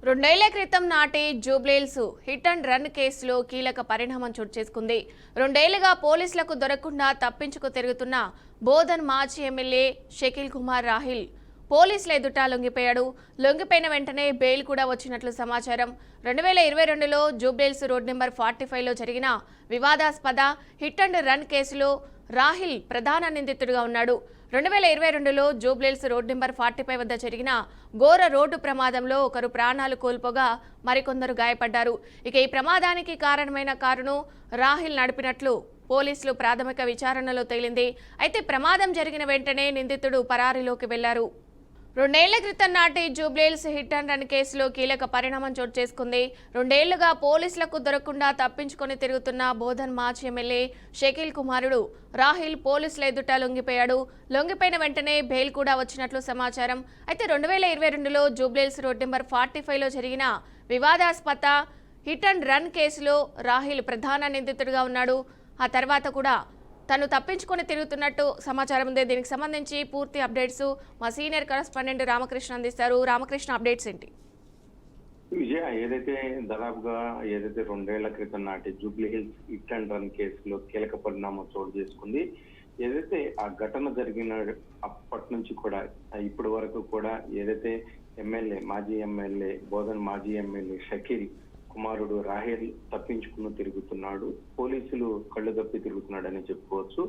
రెండేళ్ల క్రితం నాటి జూబ్లీహిల్స్ హిట్ అండ్ రన్ కేసులో కీలక పరిణామం చోటు చేసుకుంది. రెండేళ్లుగా పోలీసులకు దొరకకుండా తప్పించుకు తిరుగుతున్న బోధన్ మాజీ ఎమ్మెల్యే షకీల్ కుమార్ రాహిల్ పోలీసుల ఎదుట లొంగిపోయాడు. లొంగిపోయిన వెంటనే బెయిల్ కూడా వచ్చినట్లు సమాచారం. 2022లో జూబ్లీహిల్స్ రోడ్ నెంబర్ 45లో జరిగిన వివాదాస్పద హిట్ అండ్ రన్ కేసులో రాహిల్ ప్రధాన నిందితుడిగా ఉన్నాడు. 2022లో జూబ్లీహిల్స్ రోడ్ నెంబర్ 45 వద్ద జరిగిన ఘోర రోడ్డు ప్రమాదంలో ఒకరు ప్రాణాలు కోల్పోగా మరికొందరు గాయపడ్డారు. ఇక ఈ ప్రమాదానికి కారణమైన కారును రాహిల్ నడిపినట్లు పోలీసులు ప్రాథమిక విచారణలో తేలింది. అయితే ప్రమాదం జరిగిన వెంటనే నిందితుడు పరారీలోకి వెళ్లారు. రెండేళ్ల క్రితం నాటి జూబ్లీహిల్స్ హిట్ అండ్ రన్ కేసులో కీలక పరిణామం చోటు చేసుకుంది. రెండేళ్లుగా పోలీసులకు దొరకకుండా తప్పించుకొని తిరుగుతున్న బోధన్ మాజీ ఎమ్మెల్యే షకీల్ కుమారుడు రాహిల్ పోలీసుల ఎదుట లొంగిపోయాడు. లొంగిపోయిన వెంటనే బెయిల్ కూడా వచ్చినట్లు సమాచారం. అయితే 2022లో జూబ్లీహిల్స్ రోడ్ నెంబర్ 45లో జరిగిన వివాదాస్పద హిట్ అండ్ రన్ కేసులో రాహిల్ ప్రధాన నిందితుడిగా ఉన్నాడు. ఆ తర్వాత కూడా తను తప్పించుకొని తిరుగుతున్నట్టు సమాచారం ఉంది. దీనికి సంబంధించి పూర్తి అప్డేట్స్ మా సీనియర్ కరెస్పాండెంట్ రామకృష్ణ అందిస్తారు. రామకృష్ణ, అప్డేట్స్ ఏంటి? విజయ, ఏదైతే దాదాపుగా 2 ఏళ్ల క్రితం నాటి జూబ్లీహిల్స్ హిట్ అండ్ రన్ కేసులో కీలక పరిణామం చోటు చేసుకుంది. ఏదైతే ఆ ఘటన జరిగిన అప్పటి నుంచి కూడా ఇప్పటి వరకు కూడా ఏదైతే మాజీ ఎమ్మెల్యే బోధన్ మాజీ ఎమ్మెల్యే షకీల్ కుమారుడు రాహిల్ తప్పించుకుని తిరుగుతున్నాడు. పోలీసులు కళ్ళు తప్పి తిరుగుతున్నాడని చెప్పుకోవచ్చు.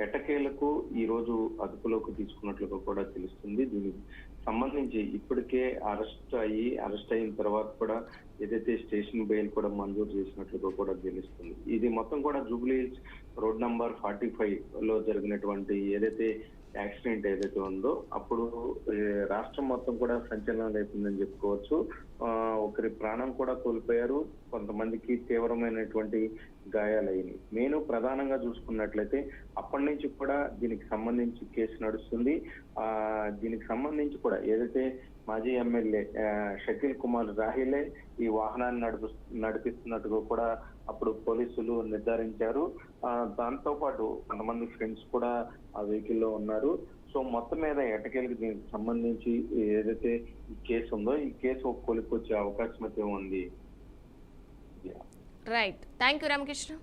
ఎట్టకేలకు ఈ రోజు అదుపులోకి తీసుకున్నట్లుగా కూడా తెలుస్తుంది. దీనికి సంబంధించి ఇప్పటికే అరెస్ట్ అయిన తర్వాత కూడా ఏదైతే స్టేషన్ బెయిల్ కూడా మంజూరు చేసినట్లుగా కూడా తెలుస్తుంది. ఇది మొత్తం కూడా జూబ్లీహిల్స్ రోడ్ నంబర్ 45లో జరిగినటువంటి ఏదైతే యాక్సిడెంట్ ఏదైతే ఉందో అప్పుడు రాష్ట్రం మొత్తం కూడా సంచలనం లేకుందని చెప్పుకోవచ్చు. ఒకరి ప్రాణం కూడా కోల్పోయారు, కొంతమందికి తీవ్రమైనటువంటి గాయాలయ్యాయి. నేను ప్రధానంగా చూసుకున్నట్లయితే అప్పటి నుంచి కూడా దీనికి సంబంధించి కేసు నడుస్తుంది. దీనికి సంబంధించి కూడా ఏదైతే మాజీ ఎమ్మెల్యే షకీల్ కుమార్ రాహిలే ఈ వాహనాన్ని నడిపిస్తున్నట్టుగా కూడా అప్పుడు పోలీసులు నిర్ధారించారు. దాంతో పాటు కొంతమంది ఫ్రెండ్స్ కూడా ఆ వెహికల్ లో ఉన్నారు. సో మొత్తం మీద ఎటకేలకు దీనికి సంబంధించి ఏదైతే ఈ కేసు ఉందో ఈ కేసు కొలికొచ్చే అవకాశం అయితే ఉంది. Right, thank you Ramakrishna.